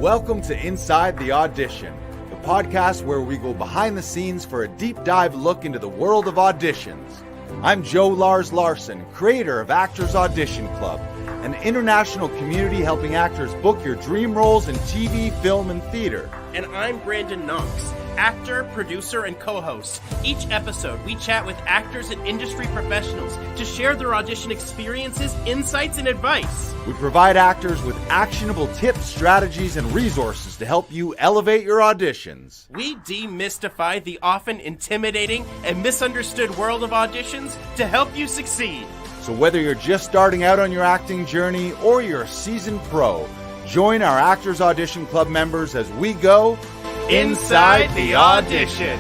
Welcome to Inside the Audition, the podcast where we go behind the scenes for a deep dive look into the world of auditions. I'm Joe Lars Larson, creator of Actors Audition Club, an international community helping actors book your dream roles in TV, film, and theater. And I'm Brandon Knox, actor, producer, and co-host. Each episode, we chat with actors and industry professionals to share their audition experiences, insights, and advice. We provide actors with actionable tips, strategies, and resources to help you elevate your auditions. We demystify the often intimidating and misunderstood world of auditions to help you succeed. So whether you're just starting out on your acting journey or you're a seasoned pro, join our Actors Audition Club members as we go Inside the Audition.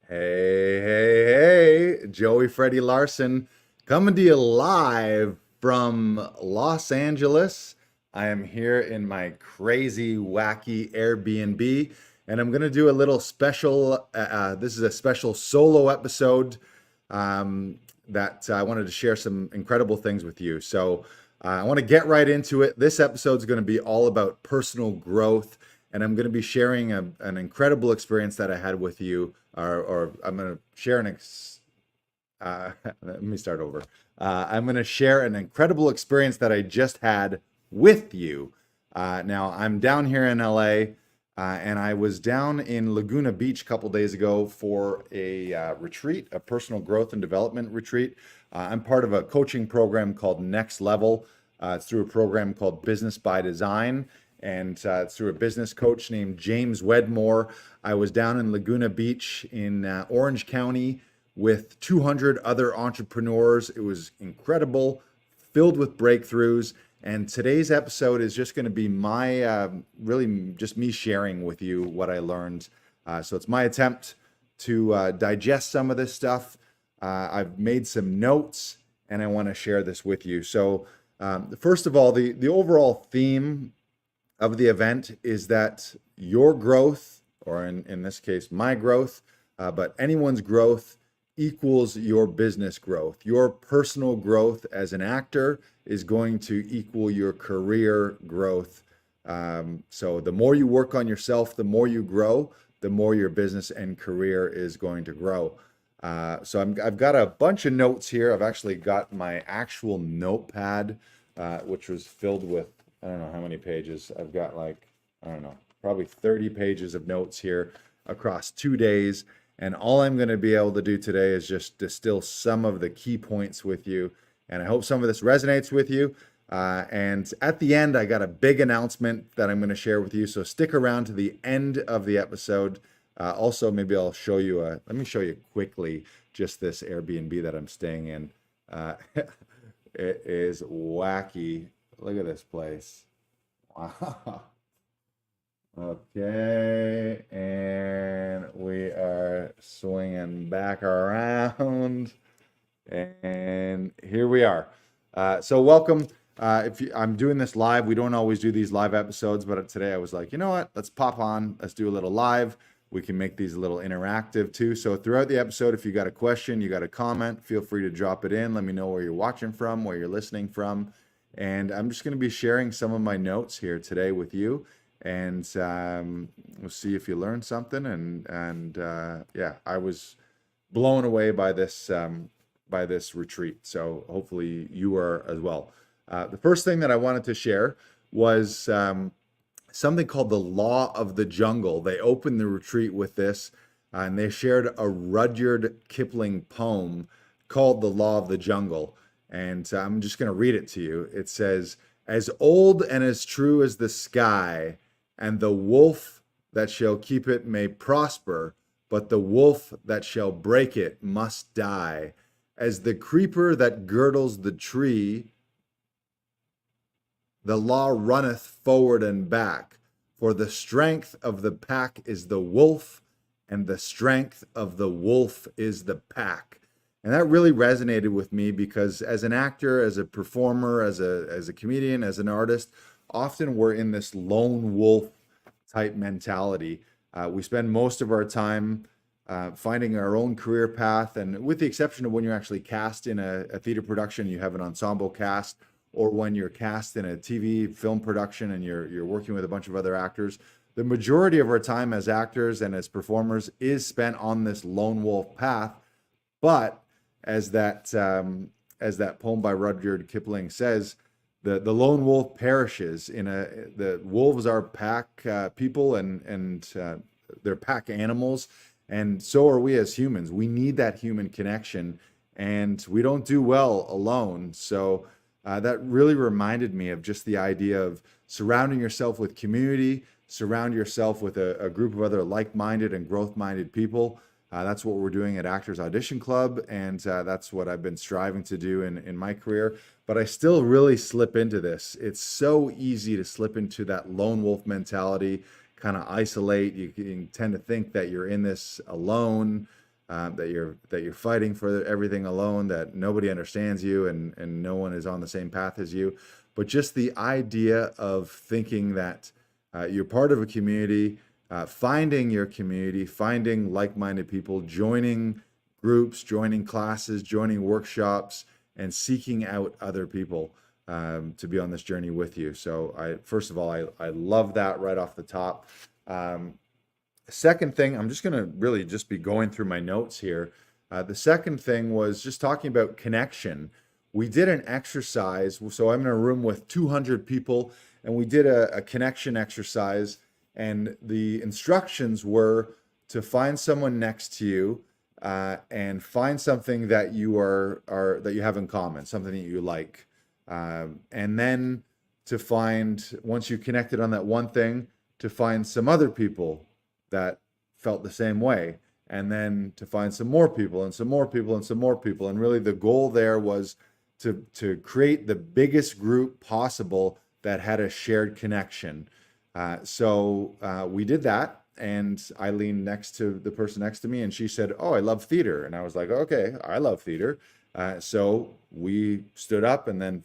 Hey, Joey Freddie Larson coming to you live from Los Angeles. I am here in my crazy, wacky Airbnb, and I'm going to do a little special, this is a special solo episode that I wanted to share some incredible things with you. So I want to get right into it. This episode is going to be all about personal growth, and I'm going to be sharing an incredible experience that I had with you, or I'm going to share let me start over. I'm going to share an incredible experience that I just had with you. Now, I'm down here in LA, and I was down in Laguna Beach a couple days ago for a retreat, a personal growth and development retreat. I'm part of a coaching program called Next Level. It's through a program called Business by Design, and it's through a business coach named James Wedmore. I was down in Laguna Beach in Orange County with 200 other entrepreneurs. It was incredible, filled with breakthroughs. And today's episode is just going to be my, really just me sharing with you what I learned. So it's my attempt to digest some of this stuff. I've made some notes, and I want to share this with you. So first of all, the overall theme of the event is that your growth, or in this case, my growth, but anyone's growth equals your business growth. Your personal growth as an actor is going to equal your career growth. So the more you work on yourself, the more you grow, the more your business and career is going to grow. So I've got a bunch of notes here. I've actually got my actual notepad, which was filled with, I don't know how many pages. I've got probably 30 pages of notes here across 2 days. And all I'm going to be able to do today is just distill some of the key points with you. And I hope some of this resonates with you. And at the end, I got a big announcement that I'm going to share with you. So stick around to the end of the episode. Also, maybe I'll show you let me show you quickly just this Airbnb that I'm staying in. It is wacky. Look at this place. Wow. Okay, and we are swinging back around, and here we are. So welcome. I'm doing this live. We don't always do these live episodes, but today I was like, you know what? Let's pop on. Let's do a little live. We can make these a little interactive too. So throughout the episode, if you got a question, you got a comment, feel free to drop it in. Let me know where you're watching from, where you're listening from. And I'm just going to be sharing some of my notes here today with you. And we'll see if you learned something. And yeah, I was blown away by this retreat. So hopefully you are as well. The first thing that I wanted to share was something called the Law of the Jungle. They opened the retreat with this, and they shared a Rudyard Kipling poem called The Law of the Jungle. And I'm just going to read it to you. It says, "As old and as true as the sky, and the wolf that shall keep it may prosper, but the wolf that shall break it must die. As the creeper that girdles the tree, the law runneth forward and back. For the strength of the pack is the wolf, and the strength of the wolf is the pack." And that really resonated with me because as an actor, as a performer, as a comedian, as an artist, often we're in this lone wolf type mentality. We spend most of our time finding our own career path. And with the exception of when you're actually cast in a theater production, you have an ensemble cast, or when you're cast in a TV film production and you're working with a bunch of other actors, the majority of our time as actors and as performers is spent on this lone wolf path. But as that poem by Rudyard Kipling says, the lone wolf perishes the wolves are pack people, and they're pack animals, and so are we as humans. We need that human connection, and we don't do well alone. So that really reminded me of just the idea of surrounding yourself with community, surround yourself with a group of other like-minded and growth-minded people. That's what we're doing at Actors Audition Club, and that's what I've been striving to do in my career. But I still really slip into this. It's so easy to slip into that lone wolf mentality, kind of isolate. You can tend to think that you're in this alone, that you're fighting for everything alone, that nobody understands you and no one is on the same path as you. But just the idea of thinking that you're part of a community, finding your community, finding like-minded people, joining groups, joining classes, joining workshops, and seeking out other people to be on this journey with you. So first of all, I love that right off the top. Second thing, I'm just going to really just be going through my notes here. The second thing was just talking about connection. We did an exercise. So I'm in a room with 200 people, and we did a connection exercise. And the instructions were to find someone next to you and find something that you that you have in common, something that you like. And then to find, once you connected on that one thing, to find some other people that felt the same way. And then to find some more people and some more people and some more people. And really the goal there was to create the biggest group possible that had a shared connection. So we did that, and I leaned next to the person next to me, and she said, "Oh, I love theater." And I was like, "Okay, I love theater." So we stood up and then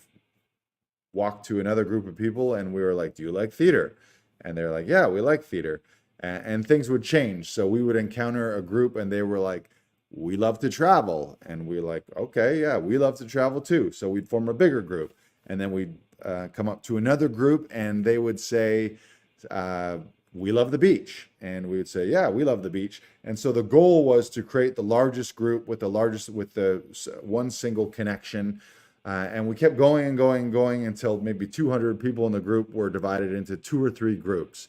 walked to another group of people, and we were like, "Do you like theater?" And they're like, "Yeah, we like theater." And things would change. So we would encounter a group, and they were like, "We love to travel." And we were like, "Okay, yeah, we love to travel too." So we'd form a bigger group, and then we'd come up to another group, and they would say, "We love the beach." And we would say, "Yeah, we love the beach." And so the goal was to create the largest group with the one single connection. And we kept going and going and going until maybe 200 people in the group were divided into 2 or 3 groups.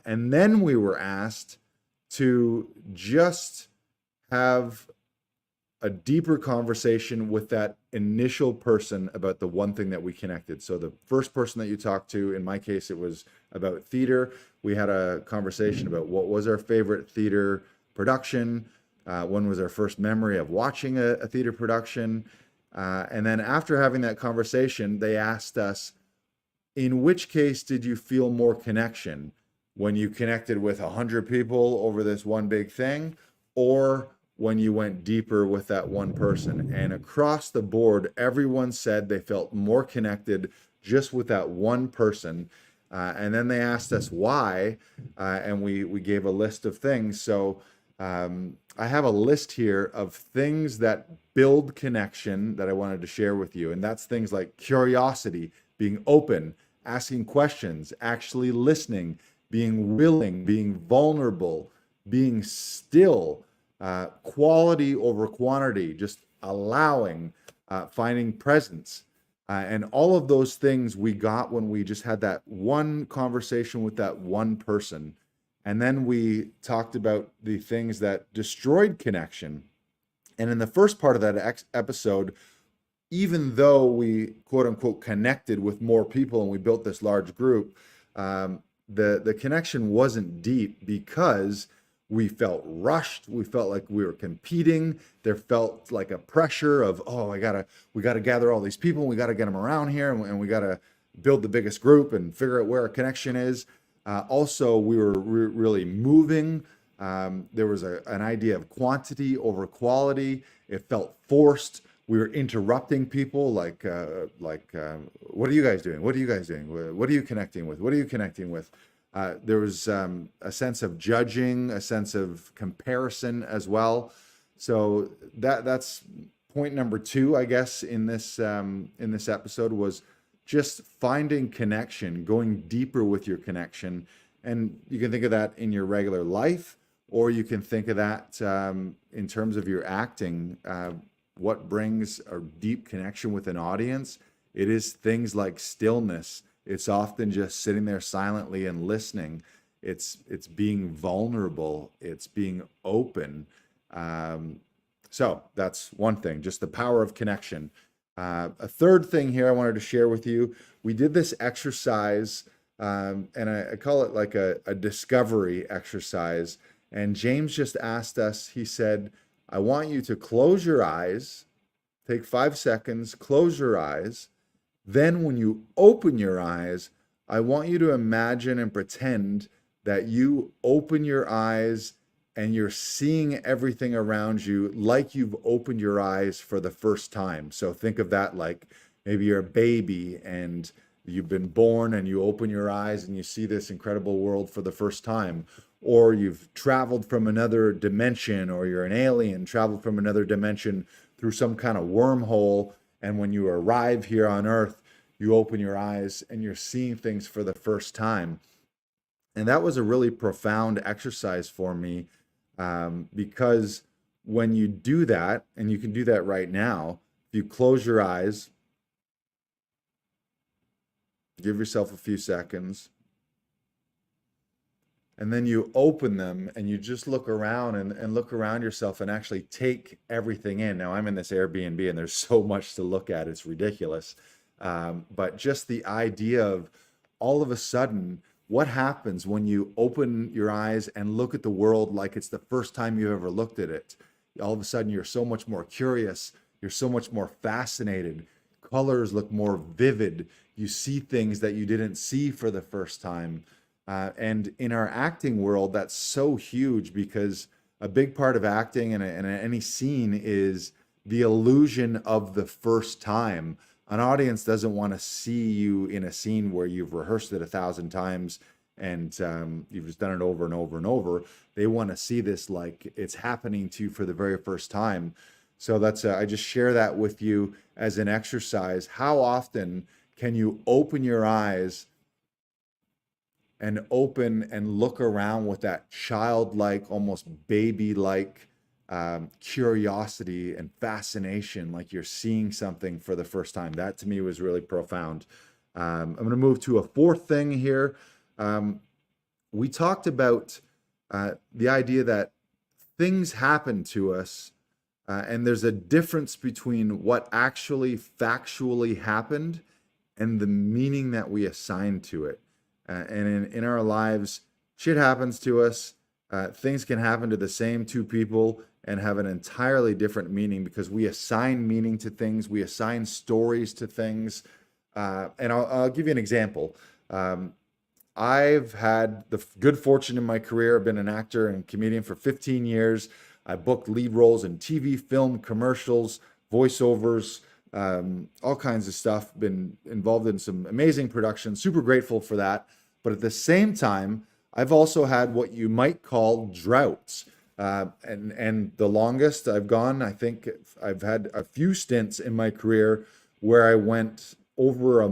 And then we were asked to just have a deeper conversation with that initial person about the one thing that we connected. So the first person that you talked to, in my case, it was about theater. We had a conversation about what was our favorite theater production, when was our first memory of watching a theater production. And then after having that conversation, they asked us, in which case did you feel more connection? When you connected with 100 people over this one big thing, or when you went deeper with that one person? And across the board, everyone said they felt more connected just with that one person. And then they asked us why, and we gave a list of things. So I have a list here of things that build connection that I wanted to share with you. And that's things like curiosity, being open, asking questions, actually listening, being willing, being vulnerable, being still, quality over quantity, just allowing, finding presence. And all of those things we got when we just had that one conversation with that one person. And then we talked about the things that destroyed connection. And in the first part of that episode, even though we quote unquote connected with more people and we built this large group, the connection wasn't deep because we felt rushed. We felt like we were competing. There felt like a pressure of, oh, we gotta gather all these people. We gotta get them around here, and we gotta build the biggest group and figure out where our connection is. Also, we were really moving. There was an idea of quantity over quality. It felt forced. We were interrupting people like, what are you guys doing? What are you guys doing? What are you connecting with? What are you connecting with? There was a sense of judging, a sense of comparison as well. So that's point number two, I guess, in this episode, was just finding connection, going deeper with your connection. And you can think of that in your regular life, or you can think of that in terms of your acting. What brings a deep connection with an audience? It is things like stillness. It's often just sitting there silently and listening. It's being vulnerable. It's being open. So that's one thing, just the power of connection. A third thing here I wanted to share with you. We did this exercise, and I call it like a discovery exercise. And James just asked us, he said, I want you to close your eyes, take 5 seconds, close your eyes. Then when you open your eyes, I want you to imagine and pretend that you open your eyes and you're seeing everything around you like you've opened your eyes for the first time. So think of that like maybe you're a baby and you've been born and you open your eyes and you see this incredible world for the first time. Or you've traveled from another dimension, or you're an alien, traveled from another dimension through some kind of wormhole. And when you arrive here on Earth, you open your eyes and you're seeing things for the first time. And that was a really profound exercise for me, because when you do that, and you can do that right now, if you close your eyes, give yourself a few seconds, and then you open them and you just look around and look around yourself and actually take everything in. Now, I'm in this Airbnb and there's so much to look at, it's ridiculous. But just the idea of all of a sudden, what happens when you open your eyes and look at the world like it's the first time you ever looked at it? All of a sudden, you're so much more curious. You're so much more fascinated. Colors look more vivid. You see things that you didn't see for the first time. And in our acting world, that's so huge, because a big part of acting and any scene is the illusion of the first time. An audience doesn't want to see you in a scene where you've rehearsed it 1,000 times and you've just done it over and over and over. They want to see this like it's happening to you for the very first time. So that's I just share that with you as an exercise. How often can you open your eyes and open and look around with that childlike, almost baby-like curiosity and fascination, like you're seeing something for the first time? That to me was really profound. I'm going to move to a fourth thing here. We talked about the idea that things happen to us, and there's a difference between what actually factually happened and the meaning that we assign to it. And in our lives, shit happens to us. Things can happen to the same two people and have an entirely different meaning, because we assign meaning to things. We assign stories to things. And I'll give you an example. I've had the good fortune in my career. I've been an actor and comedian for 15 years. I booked lead roles in TV, film, commercials, voiceovers, all kinds of stuff. Been involved in some amazing productions. Super grateful for that. But at the same time, I've also had what you might call droughts. And the longest I've gone, I think I've had a few stints in my career where I went over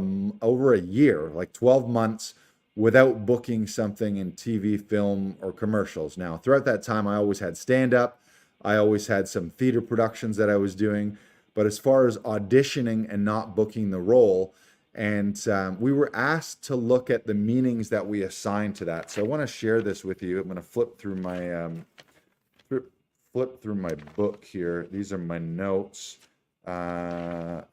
a year, like 12 months, without booking something in TV, film, or commercials. Now, throughout that time, I always had stand-up. I always had some theater productions that I was doing. But as far as auditioning and not booking the role, and we were asked to look at the meanings that we assign to that. So I want to share this with you. I'm going to flip through my book here. These are my notes. Where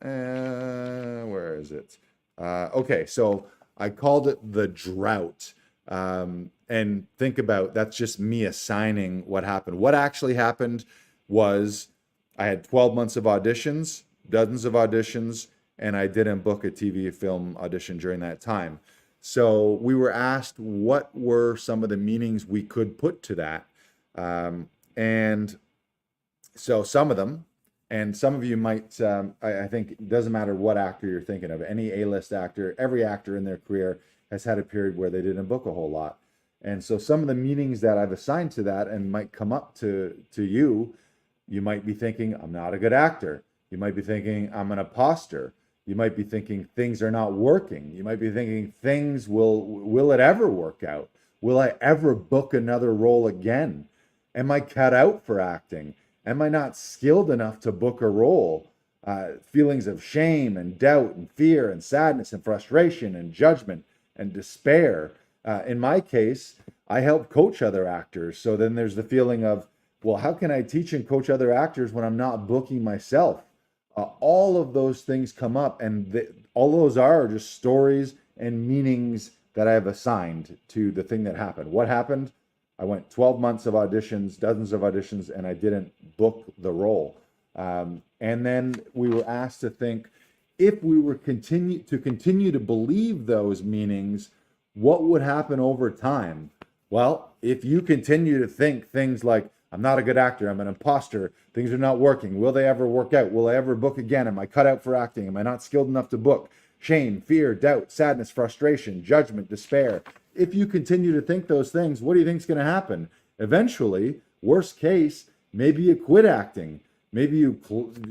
is it? Okay, so I called it the drought. And think about, that's just me assigning what happened. What actually happened was I had 12 months of auditions, dozens of auditions, and I didn't book a TV film audition during that time. So we were asked what were some of the meanings we could put to that. And so some of them, and some of you might, I think it doesn't matter what actor you're thinking of, any A-list actor, every actor in their career has had a period where they didn't book a whole lot. And so some of the meanings that I've assigned to that and might come up to you, you might be thinking, I'm not a good actor. You might be thinking, I'm an imposter. You might be thinking things are not working. You might be thinking will it ever work out? Will I ever book another role again? Am I cut out for acting? Am I not skilled enough to book a role? Feelings of shame and doubt and fear and sadness and frustration and judgment and despair. In my case, I help coach other actors. So then there's the feeling of, well, how can I teach and coach other actors when I'm not booking myself? All of those things come up, and all those are just stories and meanings that I have assigned to the thing that happened. What happened? I went 12 months of auditions, dozens of auditions, and I didn't book the role. And then we were asked to think, if we were continue to believe those meanings, what would happen over time? Well, if you continue to think things like, I'm not a good actor, I'm an imposter, things are not working, will they ever work out? Will I ever book again? Am I cut out for acting? Am I not skilled enough to book? Shame, fear, doubt, sadness, frustration, judgment, despair. If you continue to think those things, what do you think is going to happen? Eventually, worst case, maybe you quit acting. Maybe you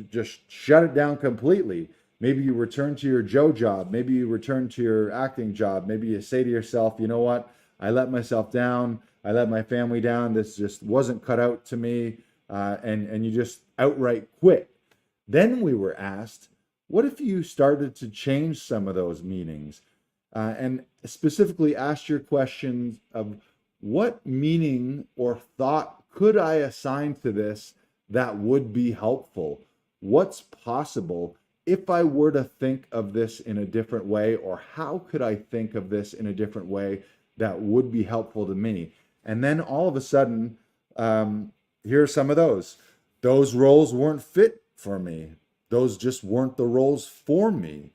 just shut it down completely. Maybe you return to your Joe job. Maybe you return to your acting job. Maybe you say to yourself, you know what? I let myself down. I let my family down. This just wasn't cut out to me. And you just outright quit. Then we were asked, what if you started to change some of those meanings? And specifically asked your questions of what meaning or thought could I assign to this that would be helpful? What's possible if I were to think of this in a different way, or how could I think of this in a different way that would be helpful to me? And then all of a sudden, here are some of those. Those roles weren't fit for me. Those just weren't the roles for me.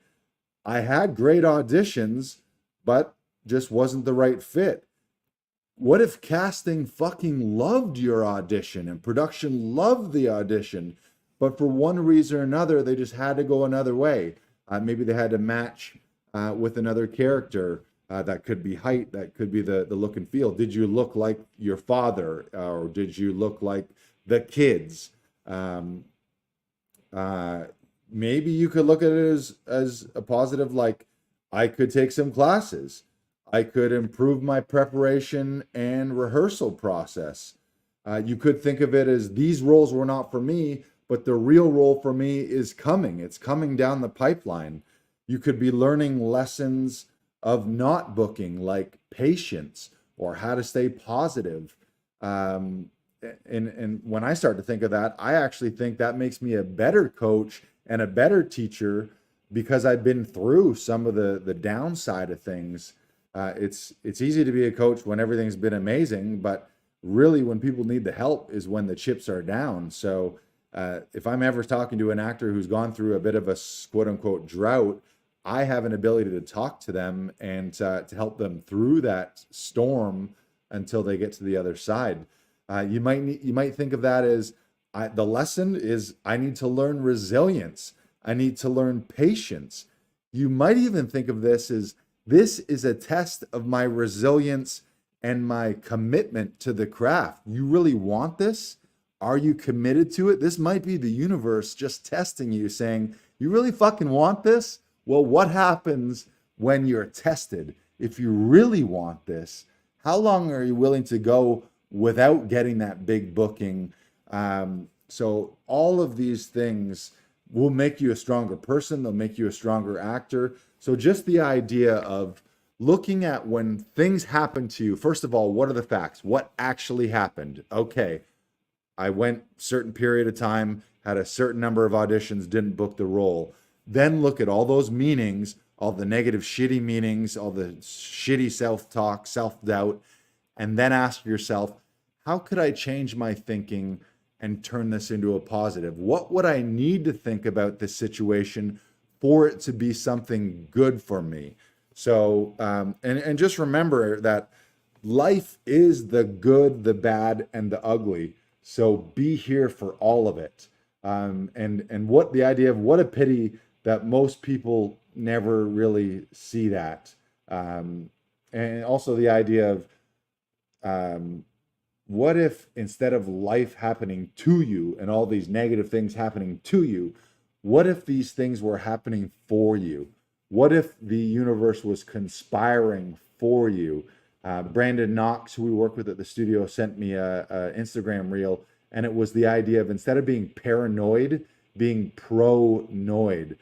I had great auditions, but just wasn't the right fit. What if casting fucking loved your audition and production loved the audition, but for one reason or another, they just had to go another way? Maybe they had to match with another character. That could be height, that could be the look and feel. Did you look like your father, or did you look like the kids? Maybe you could look at it as a positive, like, I could take some classes. I could improve my preparation and rehearsal process. You could think of it as, these roles were not for me, but the real role for me is coming. It's coming down the pipeline. You could be learning lessons of not booking, like patience or how to stay positive. And when I start to think of that, I actually think that makes me a better coach and a better teacher, because I've been through some of the downside of things. It's easy to be a coach when everything's been amazing, but really when people need the help is when the chips are down. So if I'm ever talking to an actor who's gone through a bit of a quote unquote drought, I have an ability to talk to them and to help them through that storm until they get to the other side. You might think of that as, the lesson is, I need to learn resilience. I need to learn patience. You might even think of this as, this is a test of my resilience and my commitment to the craft. You really want this? Are you committed to it? This might be the universe just testing you, saying, you really fucking want this? Well, what happens when you're tested? If you really want this, how long are you willing to go without getting that big booking? So all of these things will make you a stronger person. They'll make you a stronger actor. So just the idea of looking at when things happen to you, first of all, what are the facts? What actually happened? Okay, I went a certain period of time, had a certain number of auditions, didn't book the role. Then look at all those meanings, all the negative, shitty meanings, all the shitty self-talk, self-doubt, and then ask yourself, how could I change my thinking and turn this into a positive? What would I need to think about this situation for it to be something good for me? So, and just remember that life is the good, the bad, and the ugly. So be here for all of it. And what the idea of, what a pity that most people never really see that. and also the idea of what if instead of life happening to you and all these negative things happening to you, what if these things were happening for you? What if the universe was conspiring for you? Brandon Knox, who we work with at the studio, sent me a Instagram reel, and it was the idea of instead of being paranoid, being pro-noid,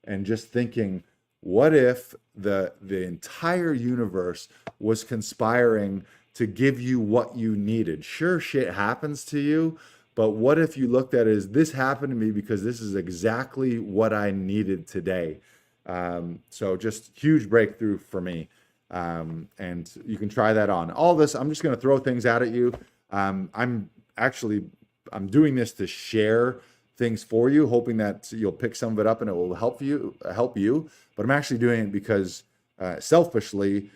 and just thinking, what if the entire universe was conspiring to give you what you needed? Sure, shit happens to you, but what if you looked at it as, this happened to me because this is exactly what I needed today? So just huge breakthrough for me. And you can try that on. All this, I'm just going to throw things out at you. I'm doing this to share things for you, hoping that you'll pick some of it up and it will help you. But I'm actually doing it because selfishly,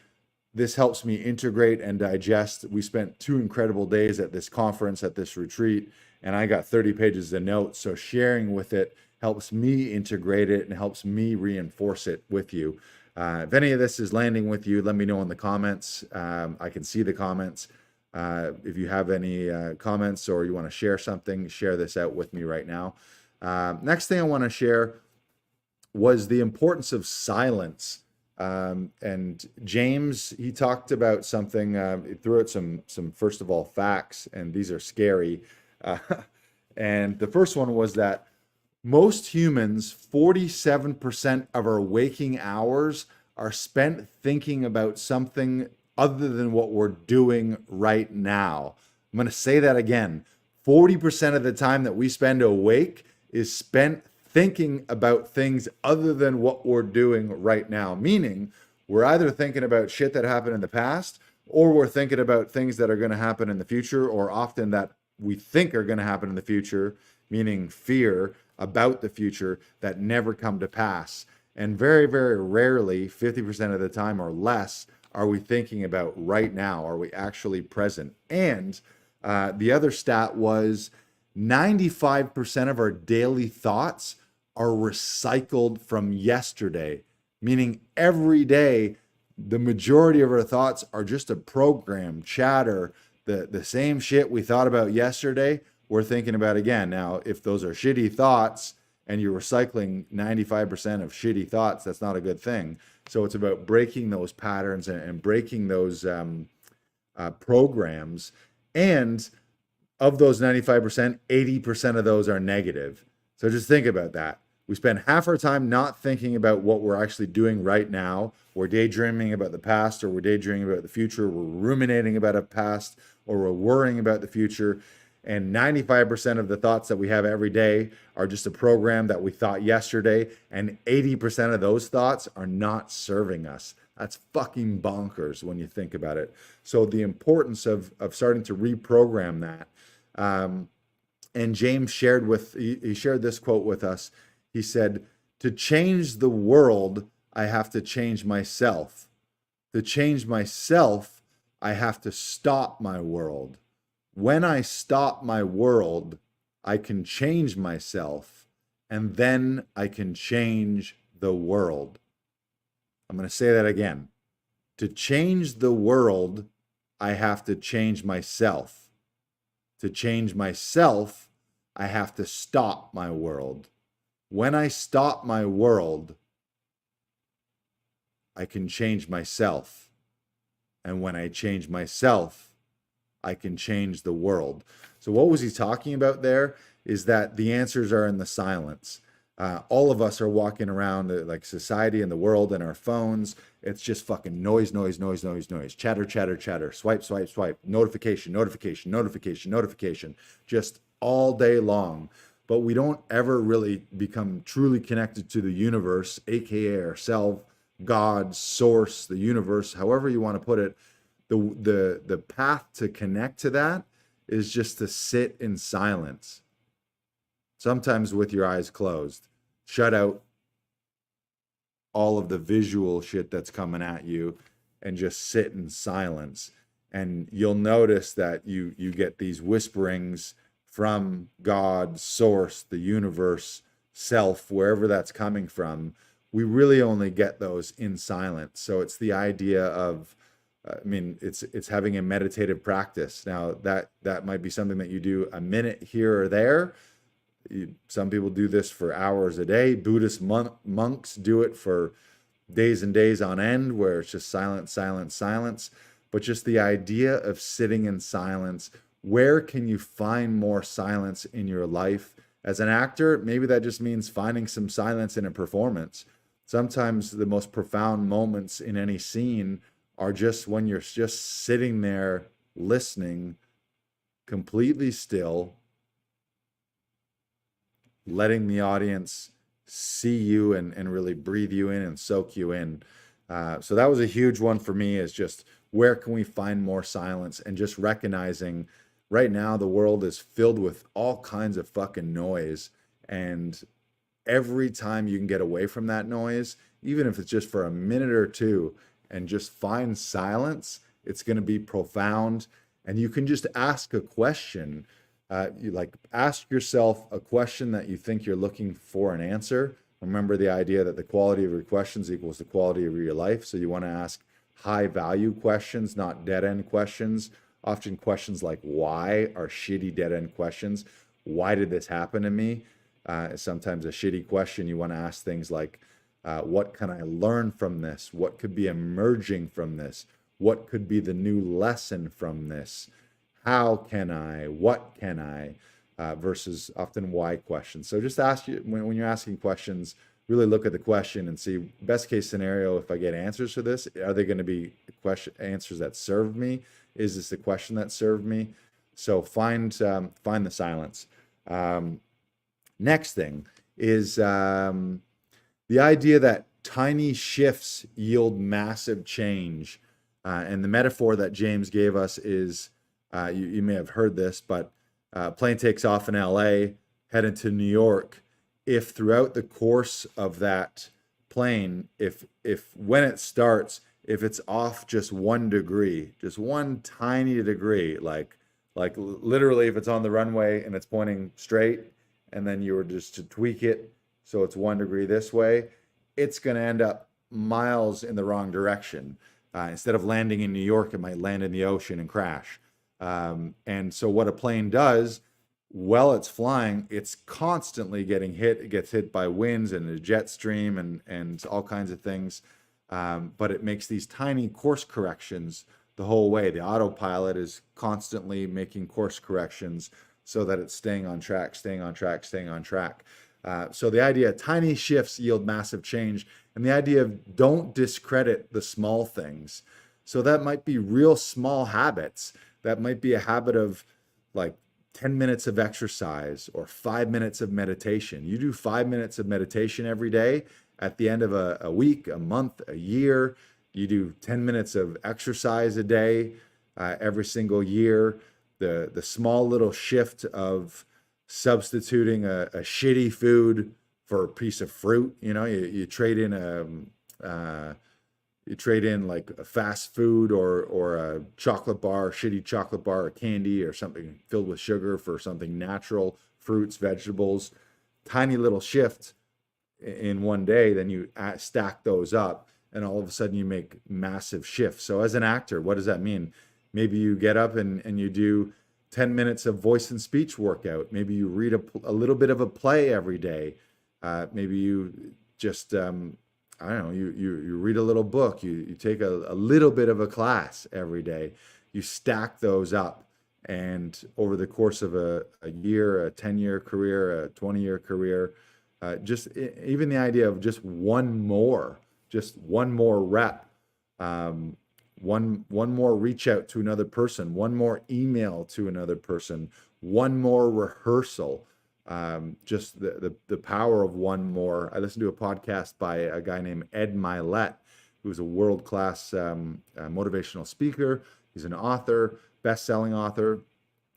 this helps me integrate and digest. We spent 2 incredible days at this conference, at this retreat, and I got 30 pages of notes. So sharing with it helps me integrate it and helps me reinforce it with you. If any of this is landing with you, let me know in the comments. I can see the comments. If you have any comments or you want to share something, share this out with me right now. Next thing I want to share was the importance of silence. And James, he talked about something, he threw out some first of all facts, and these are scary. And the first one was that most humans, 47% of our waking hours are spent thinking about something other than what we're doing right now. I'm going to say that again. 40% of the time that we spend awake is spent thinking about things other than what we're doing right now. Meaning, we're either thinking about shit that happened in the past, or we're thinking about things that are going to happen in the future, or often that we think are going to happen in the future, meaning fear about the future that never come to pass. And very, very rarely, 50% of the time or less, are we thinking about right now? Are we actually present? And the other stat was 95% of our daily thoughts are recycled from yesterday, meaning every day, the majority of our thoughts are just a program, chatter, the same shit we thought about yesterday, we're thinking about again. Now, if those are shitty thoughts and you're recycling 95% of shitty thoughts, that's not a good thing. So it's about breaking those patterns and breaking those programs. And of those 95%, 80% of those are negative. So just think about that. We spend half our time not thinking about what we're actually doing right now. We're daydreaming about the past, or we're daydreaming about the future. We're ruminating about a past, or we're worrying about the future. And 95% of the thoughts that we have every day are just a program that we thought yesterday. And 80% of those thoughts are not serving us. That's fucking bonkers when you think about it. So the importance of starting to reprogram that. And James shared he shared this quote with us. He said, "To change the world, I have to change myself. To change myself, I have to stop my world. When I stop my world, I can change myself, and then I can change the world." I'm going to say that again. To change the world, I have to change myself. To change myself, I have to stop my world. When I stop my world, I can change myself. And when I change myself, I can change the world. So what was he talking about there is that the answers are in the silence. All of us are walking around like society and the world and our phones. It's just fucking noise, noise, noise, noise, noise. Chatter, chatter, chatter. Swipe, swipe, swipe. Notification, notification, notification, notification. Just all day long. But we don't ever really become truly connected to the universe, aka ourselves, God, source, the universe, however you want to put it. The path to connect to that is just to sit in silence. Sometimes with your eyes closed. Shut out all of the visual shit that's coming at you and just sit in silence. And you'll notice that you get these whisperings from God, source, the universe, self, wherever that's coming from. We really only get those in silence. So it's the idea of I mean, it's having a meditative practice. Now that might be something that you do a minute here or there. Some people do this for hours a day. Buddhist monks do it for days and days on end, where it's just silence, silence, silence. But just the idea of sitting in silence, where can you find more silence in your life? As an actor, maybe that just means finding some silence in a performance. Sometimes the most profound moments in any scene are just when you're just sitting there listening, completely still, letting the audience see you and really breathe you in and soak you in. So that was a huge one for me, is just where can we find more silence, and just recognizing right now the world is filled with all kinds of fucking noise. And every time you can get away from that noise, even if it's just for a minute or two, and just find silence, it's going to be profound. And you can just ask a question. You like ask yourself a question that you think you're looking for an answer. Remember the idea that the quality of your questions equals the quality of your life. So you want to ask high value questions, not dead end questions. Often questions like why are shitty dead end questions. Why did this happen to me? Sometimes a shitty question. You want to ask things like, what can I learn from this? What could be emerging from this? What could be the new lesson from this? How can I? What can I? Versus often why questions. So just ask you, when you're asking questions, really look at the question and see, best case scenario, if I get answers to this, are they going to be answers that serve me? Is this the question that served me? So find the silence. Next thing is the idea that tiny shifts yield massive change. And the metaphor that James gave us is, you may have heard this, but plane takes off in LA, heading to New York. If throughout the course of that plane, if when it starts, if it's off just 1 degree, just one tiny degree, like literally if it's on the runway and it's pointing straight, and then you were just to tweak it so it's 1 degree this way, it's going to end up miles in the wrong direction. Instead of landing in New York, it might land in the ocean and crash. And so what a plane does while it's flying, it's constantly getting hit. It gets hit by winds and a jet stream and all kinds of things. But it makes these tiny course corrections the whole way. The autopilot is constantly making course corrections so that it's staying on track, staying on track, staying on track. So the idea, tiny shifts yield massive change, and the idea of don't discredit the small things. So that might be real small habits. That might be a habit of like 10 minutes of exercise or 5 minutes of meditation. You do 5 minutes of meditation every day. At the end of a week, a month, a year, you do 10 minutes of exercise a day every single year. The small little shift of substituting a shitty food for a piece of fruit. You know, you trade in like a fast food or a chocolate bar, shitty chocolate bar, or candy or something filled with sugar for something natural, fruits, vegetables. Tiny little shift in one day, then you stack those up, and all of a sudden you make massive shifts. So as an actor, what does that mean? Maybe you get up and you do 10 minutes of voice and speech workout. Maybe you read a little bit of a play every day. Maybe you just, I don't know, you read a little book. You take a little bit of a class every day. You stack those up. And over the course of a year, a 10-year career, a 20-year career, just even the idea of just one more rep, one more reach out to another person, one more email to another person, one more rehearsal, just the power of one more. I listened to a podcast by a guy named Ed Milet, who's a world-class motivational speaker. He's an author, best-selling author.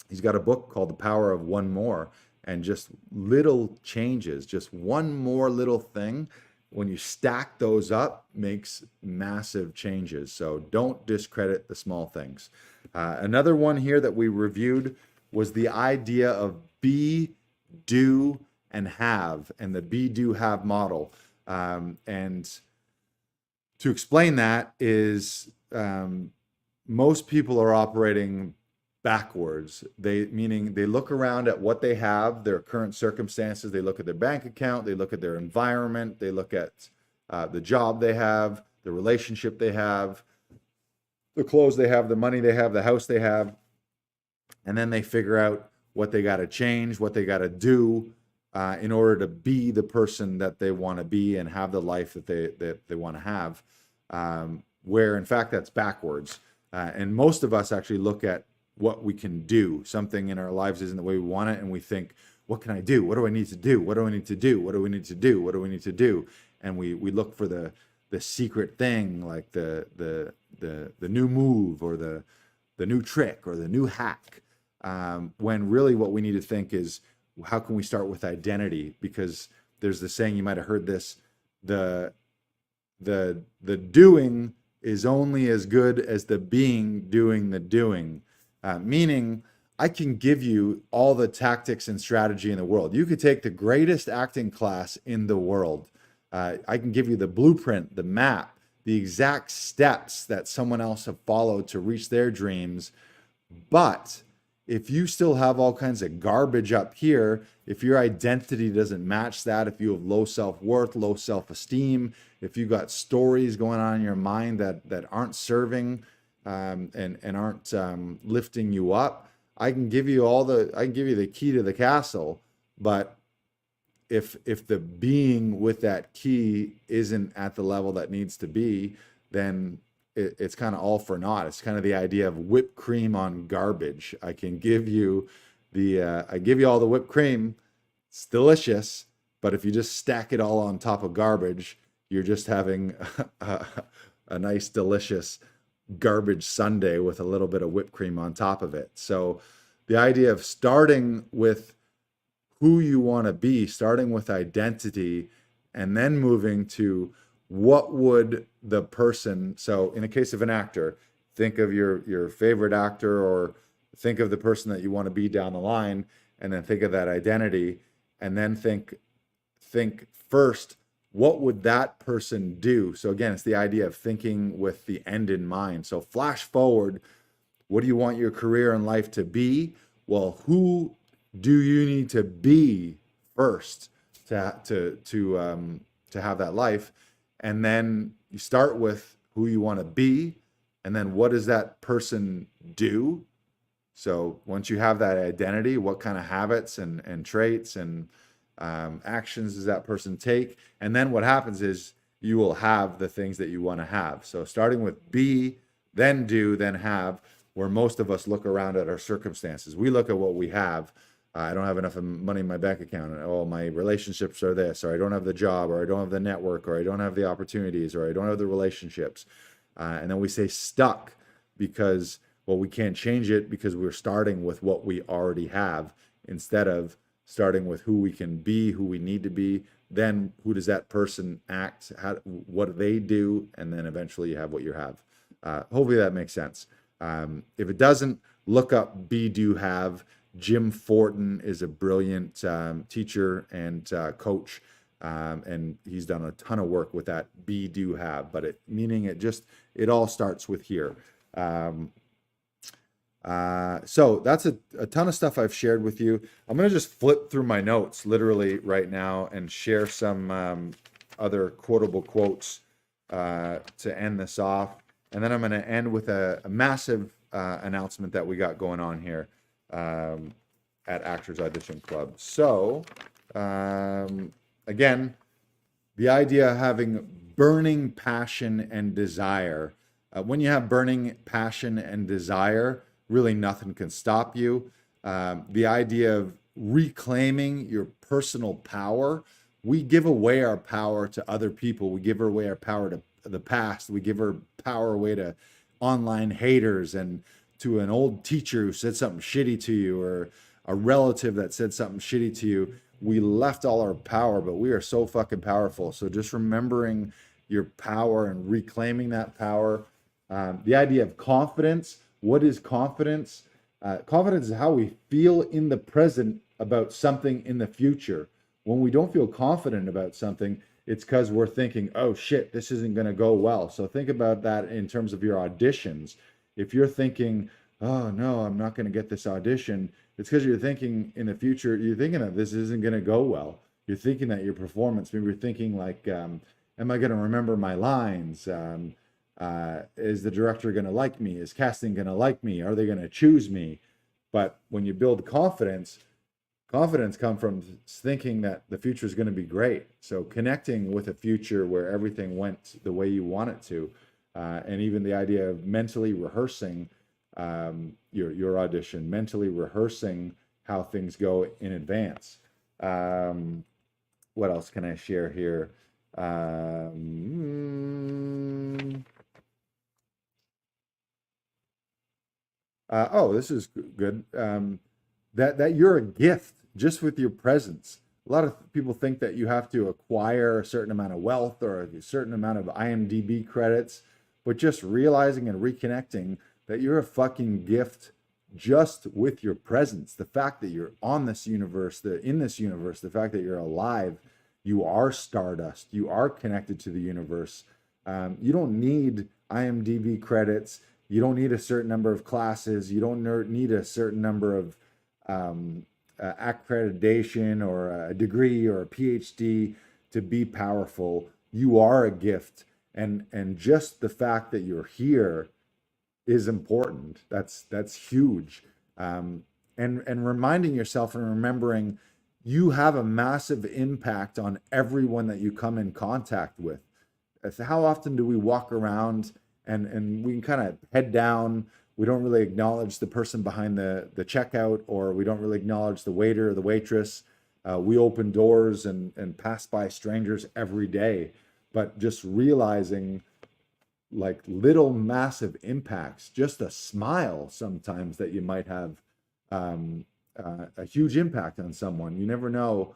He's got a book called The Power of One More. And just little changes, just one more little thing, when you stack those up, makes massive changes. So don't discredit the small things. Another one here that we reviewed was the idea of be, do, and have, and the be, do, have model. And to explain that is most people are operating backwards. Meaning they look around at what they have, their current circumstances. They look at their bank account. They look at their environment. They look at the job they have, the relationship they have, the clothes they have, the money they have, the house they have, and then they figure out what they got to change, what they got to do in order to be the person that they want to be and have the life that they want to have. Where in fact that's backwards. And most of us actually look at what we can do. Something in our lives isn't the way we want it, and we think, what can I do? What do I need to do? What do I need to do? What do we need to do? What do we need to do? And we look for the secret thing, like the new move or the new trick or the new hack. When really what we need to think is, how can we start with identity? Because there's the saying, you might have heard this, the doing is only as good as the being doing the doing. Meaning, I can give you all the tactics and strategy in the world. You could take the greatest acting class in the world. I can give you the blueprint, the map, the exact steps that someone else have followed to reach their dreams. But if you still have all kinds of garbage up here, if your identity doesn't match that, if you have low self-worth, low self-esteem, if you've got stories going on in your mind that aren't serving and aren't lifting you up, I can give you the key to the castle. But if the being with that key isn't at the level that needs to be, then it's kind of all for naught. It's kind of the idea of whipped cream on garbage. I can give you I give you all the whipped cream. It's delicious, but if you just stack it all on top of garbage, you're just having a nice, delicious garbage sundae with a little bit of whipped cream on top of it. So the idea of starting with who you want to be, starting with identity, and then moving to what would the person, so in the case of an actor, think of your favorite actor, or think of the person that you want to be down the line, and then think of that identity, and then think first, what would that person do? So again, it's the idea of thinking with the end in mind. So flash forward, what do you want your career and life to be? Well, who do you need to be first to have that life? And then you start with who you want to be, and then what does that person do? So once you have that identity, what kind of habits and traits and actions does that person take? And then what happens is you will have the things that you want to have. So starting with be, then do, then have, where most of us look around at our circumstances. We look at what we have. I don't have enough money in my bank account. Oh, my relationships are this, or I don't have the job, or I don't have the network, or I don't have the opportunities, or I don't have the relationships. And then we say stuck because, well, we can't change it because we're starting with what we already have instead of starting with who we can be, who we need to be. Then who does that person act? What do they do? And then eventually you have what you have. Hopefully that makes sense. If it doesn't, look up be, do, have. Jim Fortin is a brilliant teacher and coach, and he's done a ton of work with that be, do, have. But it all starts with here. So that's a ton of stuff I've shared with you. I'm going to just flip through my notes literally right now and share some other quotable quotes to end this off. And then I'm going to end with a massive announcement that we got going on here at Actors Audition Club. So again, the idea of having burning passion and desire. When you have burning passion and desire, really nothing can stop you. The idea of reclaiming your personal power. We give away our power to other people. We give away our power to the past. We give our power away to online haters and to an old teacher who said something shitty to you, or a relative that said something shitty to you. We left all our power, but we are so fucking powerful. So just remembering your power and reclaiming that power. The idea of confidence. What is confidence? Confidence is how we feel in the present about something in the future. When we don't feel confident about something, it's because we're thinking, oh shit, this isn't going to go well. So think about that in terms of your auditions. If you're thinking, oh no, I'm not going to get this audition, it's because you're thinking in the future, you're thinking that this isn't going to go well. You're thinking that your performance, maybe you're thinking like, am I going to remember my lines? Is the director going to like me? Is casting going to like me? Are they going to choose me? But when you build confidence, confidence comes from thinking that the future is going to be great. So connecting with a future where everything went the way you want it to, and even the idea of mentally rehearsing your audition, mentally rehearsing how things go in advance. What else can I share here? Oh, this is good. That you're a gift just with your presence. A lot of people think that you have to acquire a certain amount of wealth or a certain amount of IMDb credits, but just realizing and reconnecting that you're a fucking gift just with your presence. The fact that you're on this universe, in this universe, the fact that you're alive, you are stardust, you are connected to the universe. You don't need IMDb credits. You don't need a certain number of classes. You don't need a certain number of accreditation or a degree or a PhD to be powerful. You are a gift, and just the fact that you're here is important. That's huge. And reminding yourself and remembering you have a massive impact on everyone that you come in contact with. How often do we walk around and we can kind of head down? We don't really acknowledge the person behind the checkout, or we don't really acknowledge the waiter or the waitress. We open doors and pass by strangers every day, but just realizing like little massive impacts, just a smile sometimes that you might have a huge impact on someone. You never know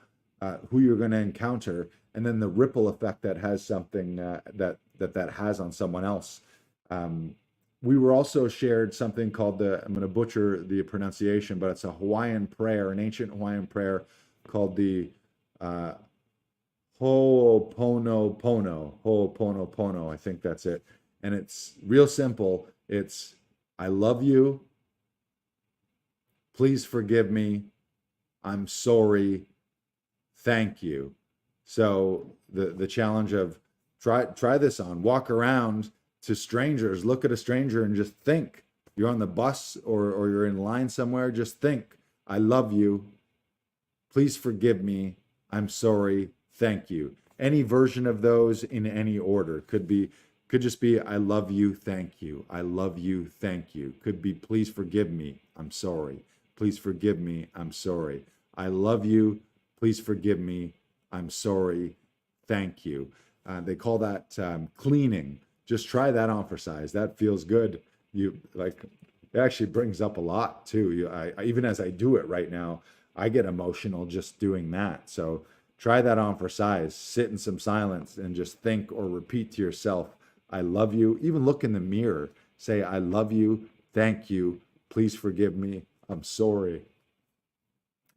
who you're going to encounter, and then the ripple effect that has something that has on someone else. We were also shared something called I'm going to butcher the pronunciation, but it's a Hawaiian prayer, an ancient Hawaiian prayer called the Ho'oponopono. I think that's it. And it's real simple. It's, I love you. Please forgive me. I'm sorry. Thank you. So the challenge of try this on. Walk around to strangers. Look at a stranger and just think. You're on the bus or you're in line somewhere. Just think. I love you. Please forgive me. I'm sorry. Thank you. Any version of those in any order. Could just be, I love you, thank you. I love you, thank you. Could be, please forgive me, I'm sorry. Please forgive me, I'm sorry. I love you, please forgive me, I'm sorry, thank you. They call that cleaning. Just try that on for size. That feels good. It actually brings up a lot too. Even as I do it right now, I get emotional just doing that. So try that on for size. Sit in some silence and just think or repeat to yourself, I love you. Even look in the mirror. Say, I love you. Thank you. Please forgive me. I'm sorry.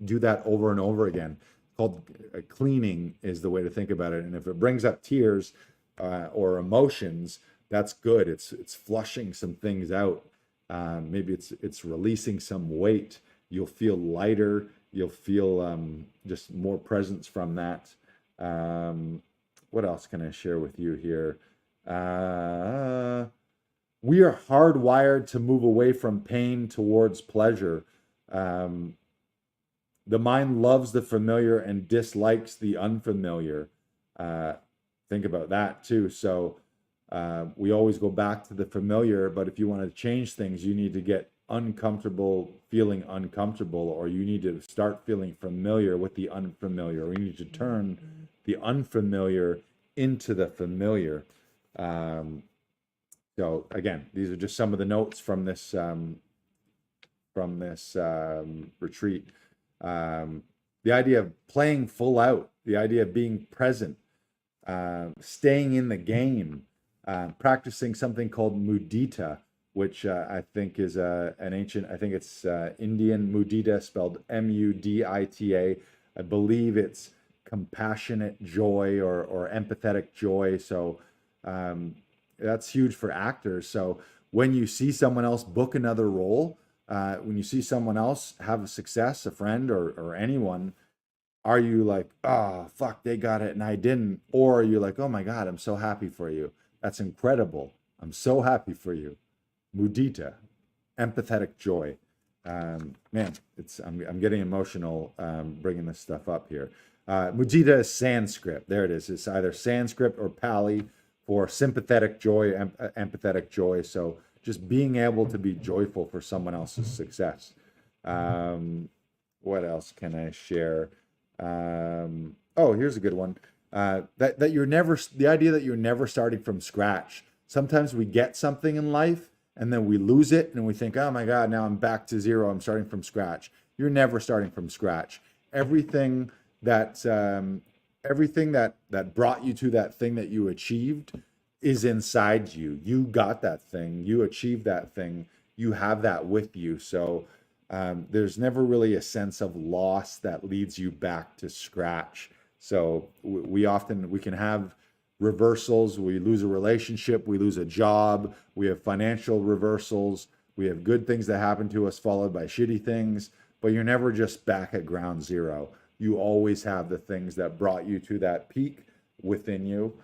Do that over and over again. Called cleaning is the way to think about it. And if it brings up tears or emotions, that's good. It's flushing some things out. Maybe it's releasing some weight. You'll feel lighter. You'll feel just more presence from that. What else can I share with you here? We are hardwired to move away from pain towards pleasure. The mind loves the familiar and dislikes the unfamiliar. Think about that too. So we always go back to the familiar, but if you want to change things, you need to get feeling uncomfortable, or you need to start feeling familiar with the unfamiliar, or you need to turn the unfamiliar into the familiar. So again, these are just some of the notes from this retreat. The idea of playing full out, the idea of being present, staying in the game, practicing something called mudita, which I think is an ancient, I think it's Indian mudita, spelled M-U-D-I-T-A. I believe it's compassionate joy or empathetic joy. So that's huge for actors. So when you see someone else book another role, when you see someone else have a success, a friend or anyone, are you like, oh, fuck, they got it and I didn't? Or are you like, oh my God, I'm so happy for you. That's incredible. I'm so happy for you. Mudita, empathetic joy. Man, I'm getting emotional bringing this stuff up here. Mudita is Sanskrit. There it is. It's either Sanskrit or Pali for sympathetic joy, empathetic joy. So just being able to be joyful for someone else's success. What else can I share? Oh, here's a good one. That you're never, the idea that you're never starting from scratch. Sometimes we get something in life and then we lose it and we think, oh my God, now I'm back to zero. I'm starting from scratch. You're never starting from scratch. Everything that brought you to that thing that you achieved is inside you. You got that thing. You achieved that thing. You have that with you. So there's never really a sense of loss that leads you back to scratch. So we can have reversals. We lose a relationship, we lose a job, we have financial reversals, we have good things that happen to us followed by shitty things, but you're never just back at ground zero. You always have the things that brought you to that peak within you.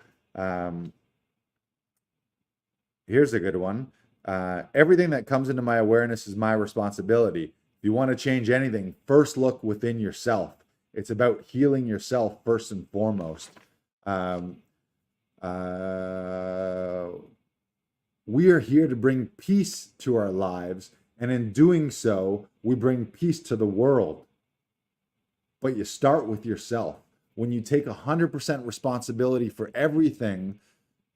Here's a good one. Everything that comes into my awareness is my responsibility. If you want to change anything, first look within yourself. It's about healing yourself first and foremost. We are here to bring peace to our lives, and in doing so, we bring peace to the world. But you start with yourself. When you take 100% responsibility for everything,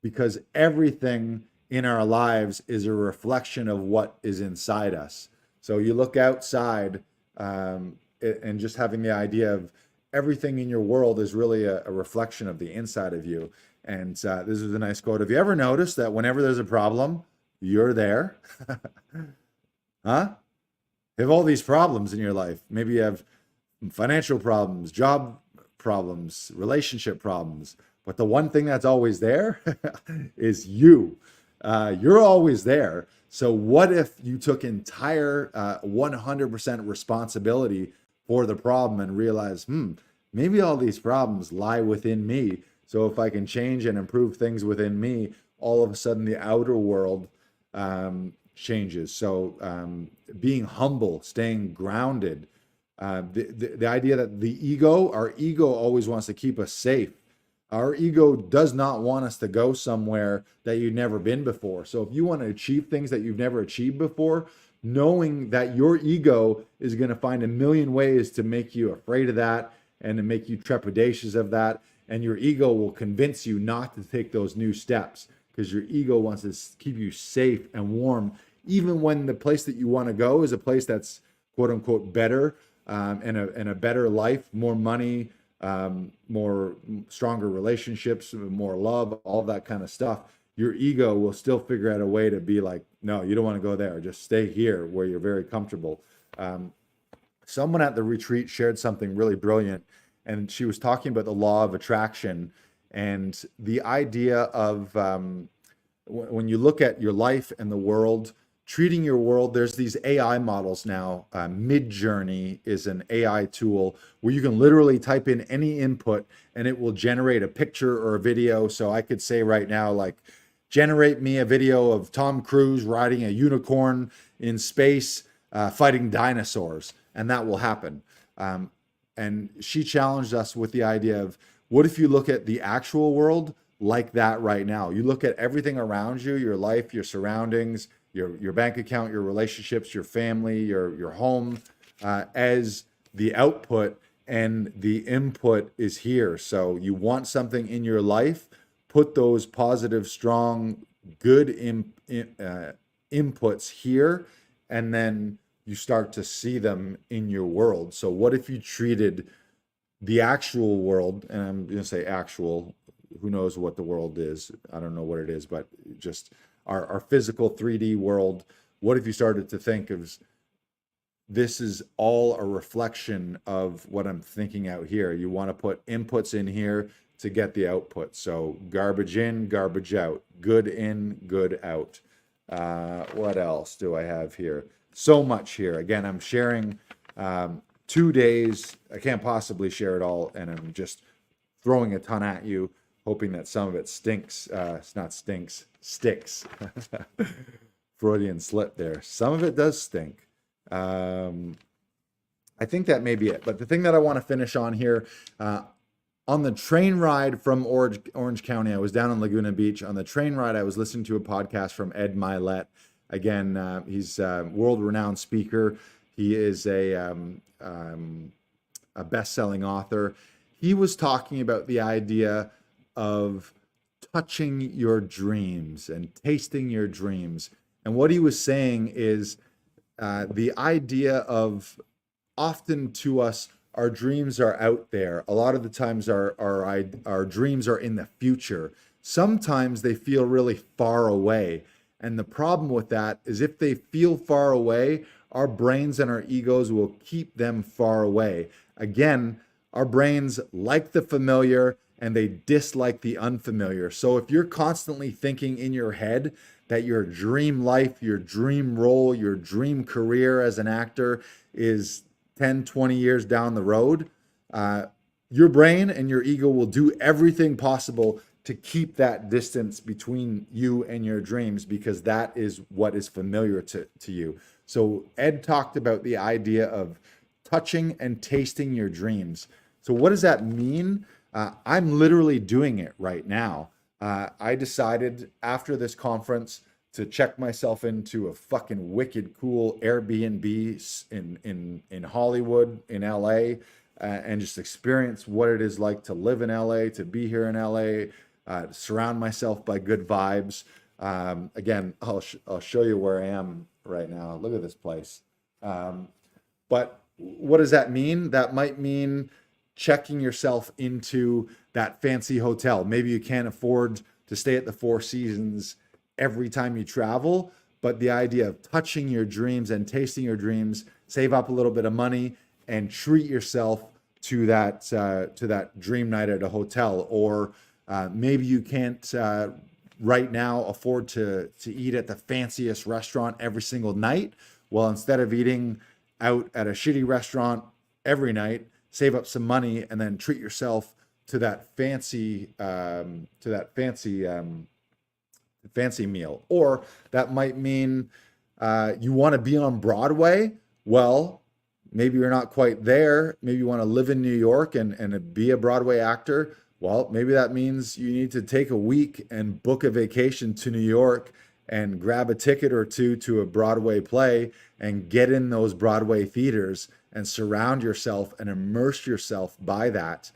because everything in our lives is a reflection of what is inside us. So you look outside, and just having the idea of everything in your world is really a reflection of the inside of you. And this is a nice quote. Have you ever noticed that whenever there's a problem, you're there? Huh? You have all these problems in your life. Maybe you have financial problems, job problems, relationship problems. But the one thing that's always there is you. You're always there. So what if you took entire 100% responsibility for the problem and realized, maybe all these problems lie within me. So if I can change and improve things within me, all of a sudden the outer world changes. So being humble, staying grounded, the idea that our ego always wants to keep us safe. Our ego does not want us to go somewhere that you've never been before. So if you want to achieve things that you've never achieved before, knowing that your ego is going to find a million ways to make you afraid of that and to make you trepidatious of that. And your ego will convince you not to take those new steps because your ego wants to keep you safe and warm, even when the place that you want to go is a place that's quote unquote better, and a better life, more money, more stronger relationships, more love, all that kind of stuff. Your ego will still figure out a way to be like, no, you don't want to go there. Just stay here where you're very comfortable. Someone at the retreat shared something really brilliant, and she was talking about the law of attraction and the idea of when you look at your life and the world, treating your world, there's these AI models now. Midjourney is an AI tool where you can literally type in any input and it will generate a picture or a video. So I could say right now, like, generate me a video of Tom Cruise riding a unicorn in space, fighting dinosaurs, and that will happen. And she challenged us with the idea of, what if you look at the actual world like that right now? You look at everything around you, your life, your surroundings, your bank account, your relationships, your family, your home, as the output, and the input is here. So you want something in your life, put those positive, strong, good inputs here, and then you start to see them in your world. So what if you treated the actual world, and I'm going to say actual, who knows what the world is? I don't know what it is, but just our physical 3D world. What if you started to think of, this is all a reflection of what I'm thinking out here? You want to put inputs in here to get the output. So garbage in, garbage out, good in, good out. What else do I have here? So much here. Again, I'm sharing 2 days. I can't possibly share it all, and I'm just throwing a ton at you, hoping that some of it stinks. It's not stinks, sticks. Freudian slip there. Some of it does stink. I think that may be it. But the thing that I want to finish on here, on the train ride from Orange County, I was down in Laguna Beach. On the train ride, I was listening to a podcast from Ed Milet. Again, he's a world-renowned speaker. He is a best-selling author. He was talking about the idea of touching your dreams and tasting your dreams. And what he was saying is the idea of, often to us, our dreams are out there. A lot of the times our dreams are in the future. Sometimes they feel really far away. And the problem with that is, if they feel far away, our brains and our egos will keep them far away. Again, our brains like the familiar and they dislike the unfamiliar. So if you're constantly thinking in your head that your dream life, your dream role, your dream career as an actor is 10, 20 years down the road, your brain and your ego will do everything possible to keep that distance between you and your dreams, because that is what is familiar to you. So Ed talked about the idea of touching and tasting your dreams. So what does that mean? I'm literally doing it right now. I decided after this conference to check myself into a fucking wicked cool Airbnb in Hollywood, in LA, and just experience what it is like to live in LA, to be here in LA, surround myself by good vibes. Again, I'll show you where I am right now. Look at this place. But what does that mean? That might mean checking yourself into that fancy hotel. Maybe you can't afford to stay at the Four Seasons every time you travel, but the idea of touching your dreams and tasting your dreams, save up a little bit of money and treat yourself to that dream night at a hotel. Or maybe you can't right now afford to eat at the fanciest restaurant every single night. Well, instead of eating out at a shitty restaurant every night, save up some money and then treat yourself to that fancy meal. Or that might mean you want to be on Broadway. Well, maybe you're not quite there. Maybe you want to live in New York and be a Broadway actor. Well, maybe that means you need to take a week and book a vacation to New York and grab a ticket or two to a Broadway play and get in those Broadway theaters and surround yourself and immerse yourself by that.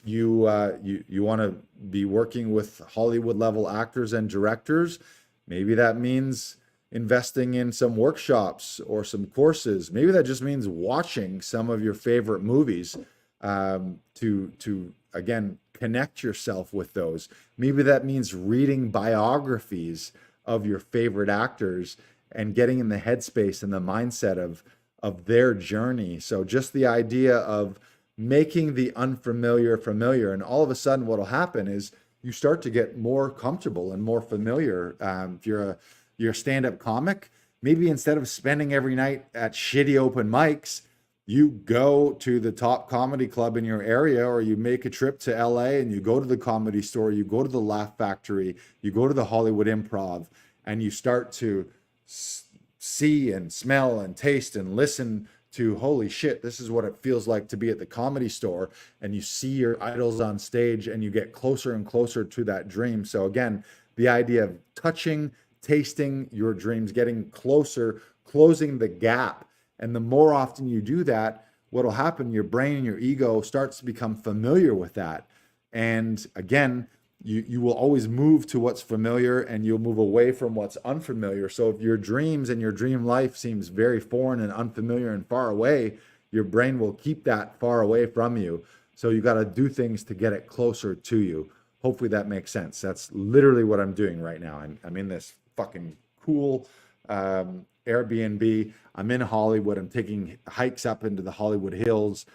You want to be working with Hollywood level actors and directors. Maybe that means investing in some workshops or some courses. Maybe that just means watching some of your favorite movies to again connect yourself with those. Maybe that means reading biographies of your favorite actors and getting in the headspace and the mindset of their journey. So just the idea of making the unfamiliar familiar, and all of a sudden what'll happen is you start to get more comfortable and more familiar. If you're a stand-up comic, maybe instead of spending every night at shitty open mics, you go to the top comedy club in your area, or you make a trip to LA and you go to the Comedy Store, you go to the Laugh Factory, you go to the Hollywood Improv, and you start to see and smell and taste and listen to, holy shit, this is what it feels like to be at the Comedy Store. And you see your idols on stage and you get closer and closer to that dream. So again, the idea of touching, tasting your dreams, getting closer, closing the gap. And the more often you do that, what'll happen, your brain and your ego starts to become familiar with that. And again, you will always move to what's familiar and you'll move away from what's unfamiliar. So if your dreams and your dream life seems very foreign and unfamiliar and far away, your brain will keep that far away from you. So you got to do things to get it closer to you. Hopefully that makes sense. That's literally what I'm doing right now. I'm in this fucking cool Airbnb. I'm in Hollywood. I'm taking hikes up into the Hollywood Hills,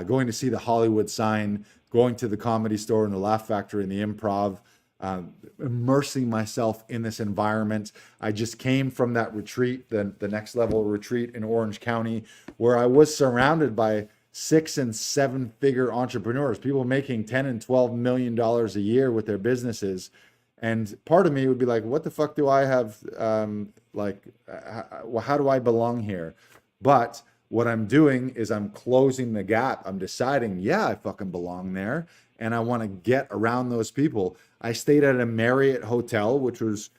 going to see the Hollywood sign, going to the Comedy Store and the Laugh Factory and the Improv. immersing myself in this environment. I just came from that retreat, the next level retreat in Orange County, where I was surrounded by 6 and 7 figure entrepreneurs, people making 10 and 12 million dollars a year with their businesses. And part of me would be like, what the fuck do I have? How do I belong here? But what I'm doing is I'm closing the gap. I'm deciding, yeah, I fucking belong there. And I want to get around those people. I stayed at a Marriott hotel, which was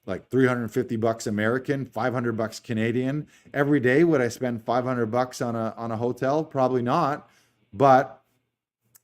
like 350 bucks American, 500 bucks Canadian. Every day, would I spend 500 bucks on a hotel? Probably not. But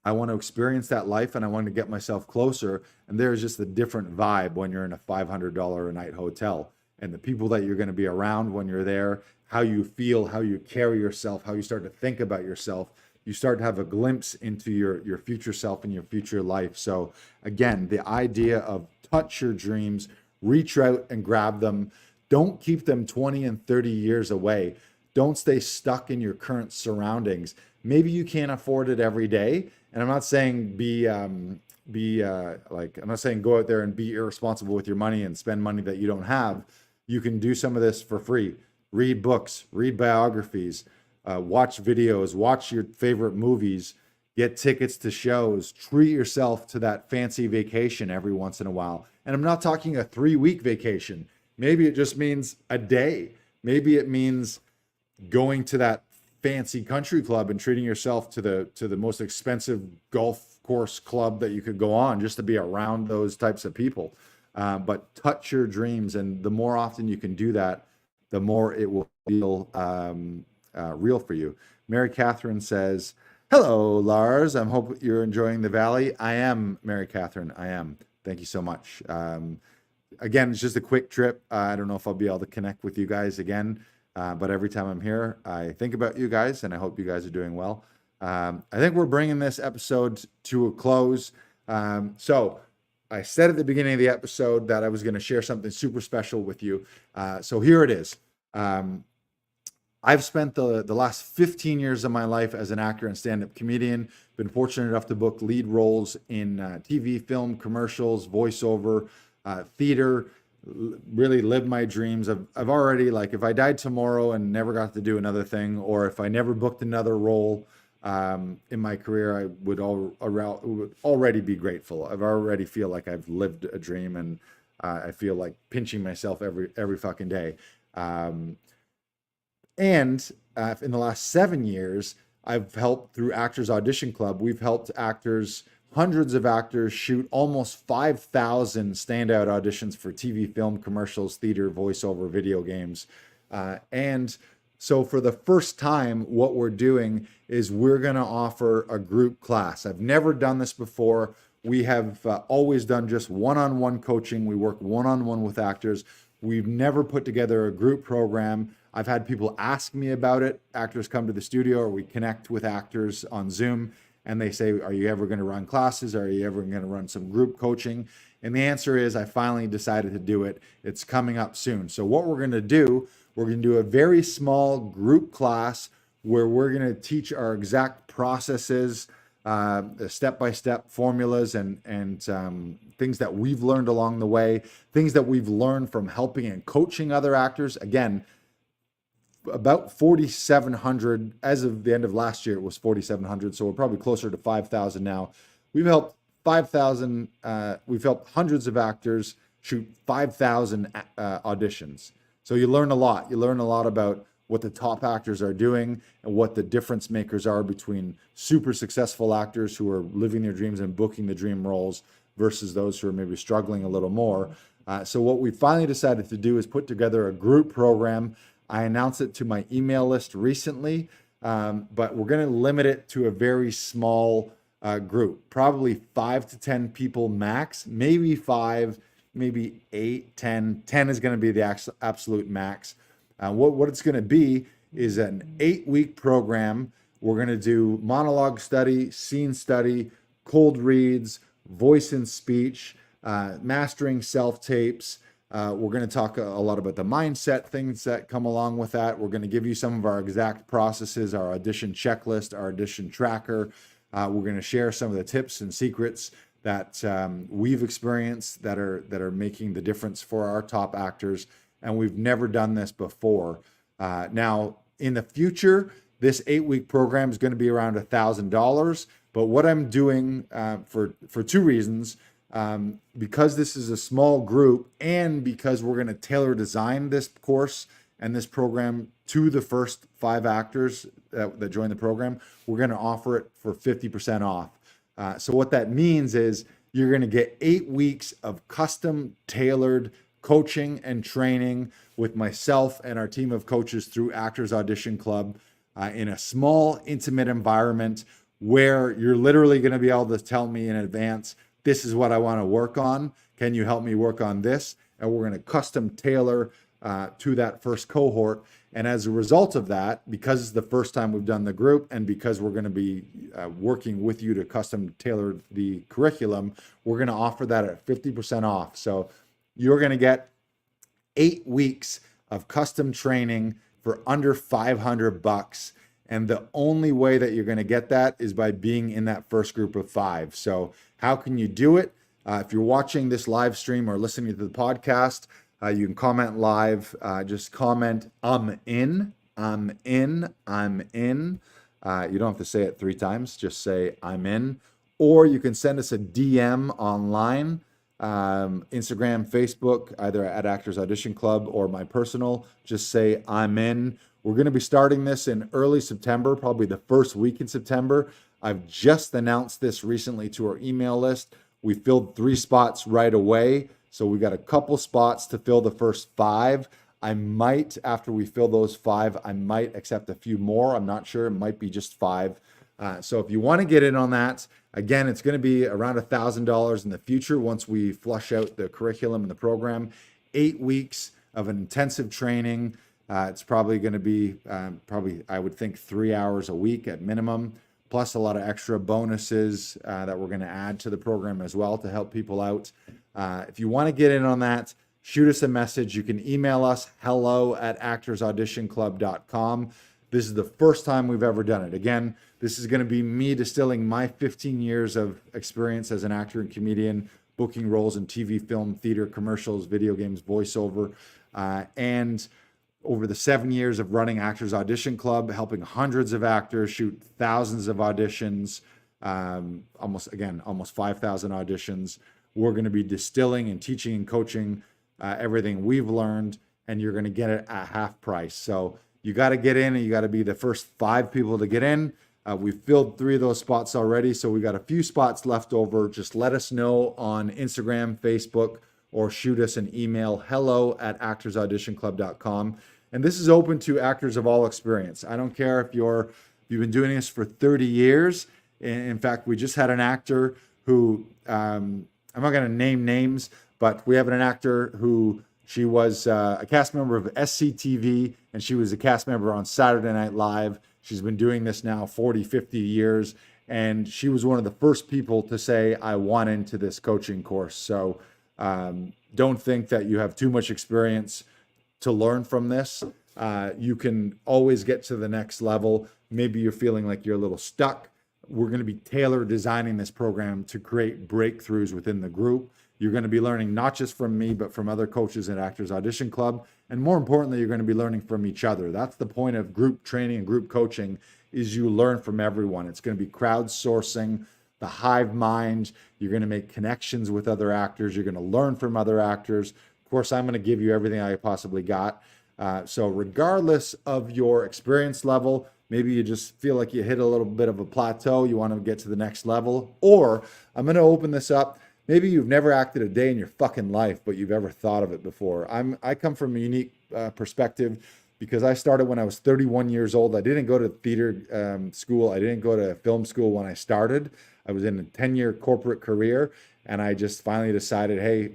I want to experience that life and I want to get myself closer. And there's just a different vibe when you're in a $500 a night hotel. And the people that you're going to be around when you're there, how you feel, how you carry yourself, how you start to think about yourself, you start to have a glimpse into your future self and your future life. So again, the idea of touch your dreams, reach out and grab them. Don't keep them 20 and 30 years away. Don't stay stuck in your current surroundings. Maybe you can't afford it every day. And I'm not saying I'm not saying go out there and be irresponsible with your money and spend money that you don't have. You can do some of this for free. Read books, read biographies, watch videos, watch your favorite movies, get tickets to shows, treat yourself to that fancy vacation every once in a while. And I'm not talking a 3-week vacation. Maybe it just means a day. Maybe it means going to that fancy country club and treating yourself to the most expensive golf course club that you could go on just to be around those types of people. But touch your dreams. And the more often you can do that, the more it will feel real for you. Mary Catherine says, hello, Lars. I hope you're enjoying the Valley. I am, Mary Catherine. I am. Thank you so much. Again, it's just a quick trip. I don't know if I'll be able to connect with you guys again, but every time I'm here, I think about you guys, and I hope you guys are doing well. I think we're bringing this episode to a close. So I said at the beginning of the episode that I was going to share something super special with you. So here it is. I've spent the last 15 years of my life as an actor and stand-up comedian. Been fortunate enough to book lead roles in TV, film, commercials, voiceover, theater, really lived my dreams. I've already, like, if I died tomorrow and never got to do another thing, or if I never booked another role in my career, I would already be grateful. I've already feel like I've lived a dream, and I feel like pinching myself every fucking day. And in the last 7 years, I've helped through Actors Audition Club. We've helped actors, hundreds of actors, shoot almost 5,000 standout auditions for TV, film, commercials, theater, voiceover, video games. And so for the first time, what we're doing is we're going to offer a group class. I've never done this before. We have always done just one-on-one coaching. We work one-on-one with actors. We've never put together a group program. I've had people ask me about it. Actors come to the studio, or we connect with actors on Zoom, and they say, are you ever going to run classes? Are you ever going to run some group coaching? And the answer is, I finally decided to do it. It's coming up soon. So what we're going to do, we're going to do a very small group class where we're going to teach our exact processes, step-by-step formulas, and things that we've learned along the way, things that we've learned from helping and coaching other actors. Again, about 4,700 as of the end of last year. It was 4,700, so we're probably closer to 5,000 now. We've helped 5,000. We've helped hundreds of actors shoot 5,000 auditions. So you learn a lot. You learn a lot about what the top actors are doing and what the difference makers are between super successful actors who are living their dreams and booking the dream roles versus those who are maybe struggling a little more. So what we finally decided to do is put together a group program. I announced it to my email list recently, but we're going to limit it to a very small group, probably 5 to 10 people max, maybe 5, maybe 8, 10. 10 is going to be the absolute max. What it's going to be is an 8-week program. We're going to do monologue study, scene study, cold reads, voice and speech, mastering self-tapes. We're going to talk a lot about the mindset things that come along with that. We're going to give you some of our exact processes, our audition checklist, our audition tracker. We're going to share some of the tips and secrets that we've experienced that are making the difference for our top actors, and we've never done this before. Now, in the future, this 8-week program is going to be around $1,000. But what I'm doing for two reasons, because this is a small group and because we're going to tailor design this course and this program to the first 5 actors that join the program, we're going to offer it for 50% off. So what that means is you're going to get 8 weeks of custom tailored coaching and training with myself and our team of coaches through Actors Audition Club in a small, intimate environment where you're literally going to be able to tell me in advance, this is what I want to work on. Can you help me work on this? And we're going to custom tailor to that first cohort. And as a result of that, because it's the first time we've done the group and because we're going to be working with you to custom tailor the curriculum, we're going to offer that at 50% off. So you're going to get 8 weeks of custom training for under $500. And the only way that you're going to get that is by being in that first group of 5. So how can you do it? If you're watching this live stream or listening to the podcast, you can comment live. Just comment, I'm in. You don't have to say it 3 times. Just say, I'm in. Or you can send us a DM online, Instagram, Facebook, either at Actors Audition Club or my personal. Just say, I'm in. We're going to be starting this in early September, probably the first week in September. I've just announced this recently to our email list. We filled 3 spots right away. So we got a couple spots to fill the first 5. I might, after we fill those 5, I might accept a few more. I'm not sure. It might be just 5. So if you want to get in on that, again, it's going to be around $1,000 in the future once we flush out the curriculum and the program. 8 weeks of intensive training. It's probably going to be I would think 3 hours a week at minimum, plus a lot of extra bonuses that we're going to add to the program as well to help people out. If you want to get in on that, shoot us a message. You can email us, hello@actorsauditionclub.com. This is the first time we've ever done it. Again, this is going to be me distilling my 15 years of experience as an actor and comedian, booking roles in TV, film, theater, commercials, video games, voiceover, and over the 7 years of running Actors Audition Club, helping hundreds of actors shoot thousands of auditions, almost 5,000 auditions. We're going to be distilling and teaching and coaching everything we've learned, and you're going to get it at half price. So you got to get in, and you got to be the first 5 people to get in. We've filled 3 of those spots already, so we got a few spots left over. Just let us know on Instagram, Facebook, or shoot us an email, hello@actorsauditionclub.com. And this is open to actors of all experience. I don't care if you've been doing this for 30 years. In fact, we just had an actor who, I'm not going to name names, but we have an actor who she was a cast member of SCTV, and she was a cast member on Saturday Night Live. She's been doing this now 40, 50 years. And she was one of the first people to say, I want into this coaching course. So don't think that you have too much experience to learn from this. You can always get to the next level. Maybe you're feeling like you're a little stuck. We're going to be tailor designing this program to create breakthroughs within the group. You're going to be learning not just from me, but from other coaches at Actors Audition Club. And more importantly, you're going to be learning from each other. That's the point of group training and group coaching, is you learn from everyone. It's going to be crowdsourcing, the hive mind. You're going to make connections with other actors. You're going to learn from other actors. Of course, I'm going to give you everything I possibly got. So regardless of your experience level, maybe you just feel like you hit a little bit of a plateau, you want to get to the next level, or I'm going to open this up. Maybe you've never acted a day in your fucking life, but you've ever thought of it before. I come from a unique perspective because I started when I was 31 years old. I didn't go to theater school. I didn't go to film school when I started. I was in a 10-year corporate career, and I just finally decided, hey,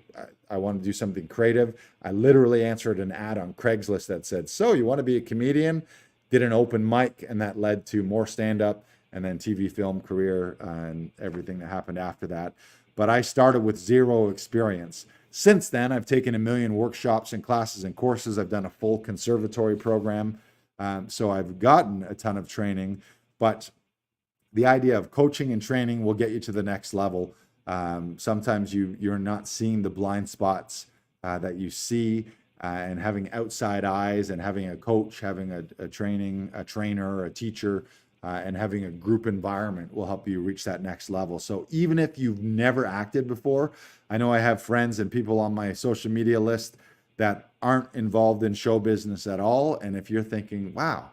I want to do something creative. I literally answered an ad on Craigslist that said, so you want to be a comedian? Did an open mic, and that led to more stand-up and then TV film career and everything that happened after that. But I started with 0 experience. Since then, I've taken 1 million workshops and classes and courses. I've done a full conservatory program. So I've gotten a ton of training, but the idea of coaching and training will get you to the next level. Sometimes you're not seeing the blind spots that you see, and having outside eyes and having a coach, having a trainer, a teacher, and having a group environment will help you reach that next level. So even if you've never acted before, I know I have friends and people on my social media list that aren't involved in show business at all. And if you're thinking, wow,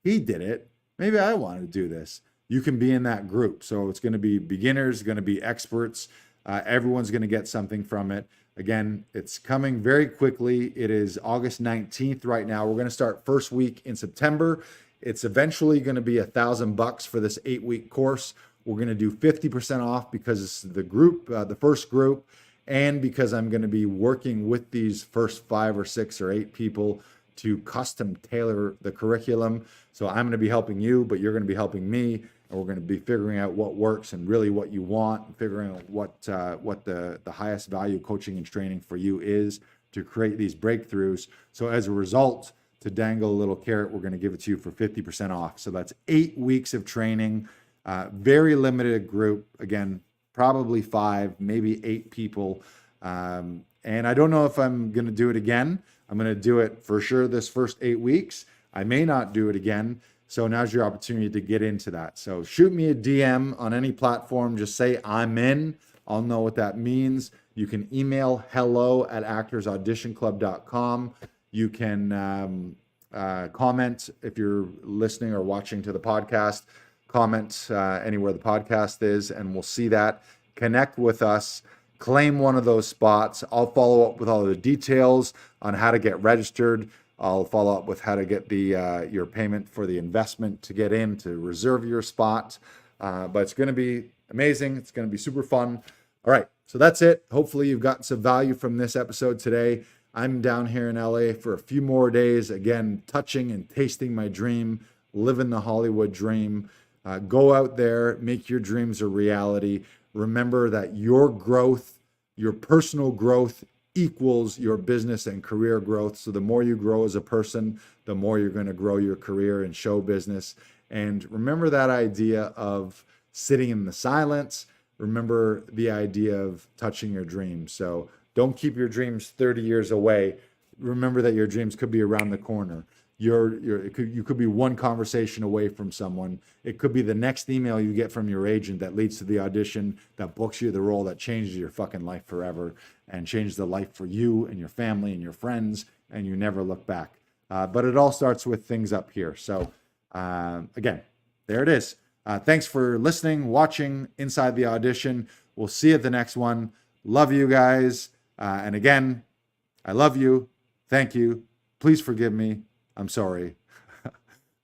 he did it, maybe I want to do this, you can be in that group. So it's going to be beginners, going to be experts. Everyone's going to get something from it. Again, it's coming very quickly. It is August 19th right now. We're going to start first week in September. It's eventually going to be $1,000 for this 8-week course. We're going to do 50% off because it's the group, the first group, and because I'm going to be working with these first 5 or 6 or 8 people to custom tailor the curriculum. So I'm going to be helping you, but you're going to be helping me, and we're going to be figuring out what works and really what you want, and figuring out what the highest value coaching and training for you is to create these breakthroughs. So as a result, to dangle a little carrot, we're going to give it to you for 50% off. So that's 8 weeks of training, very limited group. Again, probably 5, maybe 8 people. And I don't know if I'm going to do it again. I'm going to do it for sure this first 8 weeks. I may not do it again. So now's your opportunity to get into that. So shoot me a DM on any platform. Just say I'm in. I'll know what that means. You can email hello@actorsauditionclub.com. You can comment if you're listening or watching to the podcast. Comment anywhere the podcast is, and we'll see that. Connect with us. Claim one of those spots. I'll follow up with all the details on how to get registered. I'll follow up with how to get your payment for the investment to get in, to reserve your spot. But it's going to be amazing. It's going to be super fun. All right, so that's it. Hopefully you've gotten some value from this episode today. I'm down here in LA for a few more days, again, touching and tasting my dream, living the Hollywood dream. Go out there, make your dreams a reality. Remember that your growth, your personal growth equals your business and career growth. So the more you grow as a person, the more you're going to grow your career in show business. And remember that idea of sitting in the silence. Remember the idea of touching your dreams. So don't keep your dreams 30 years away. Remember that your dreams could be around the corner. You could be one conversation away from someone. It could be the next email you get from your agent that leads to the audition, that books you the role, that changes your fucking life forever and changes the life for you and your family and your friends, and you never look back. But it all starts with things up here. So again, there it is. Thanks for listening, watching Inside the Audition. We'll see you at the next one. Love you guys. And again, I love you. Thank you. Please forgive me. I'm sorry.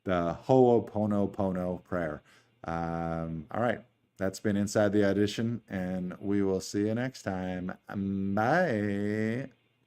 The Ho'oponopono prayer. All right. That's been Inside the Audition, and we will see you next time. Bye.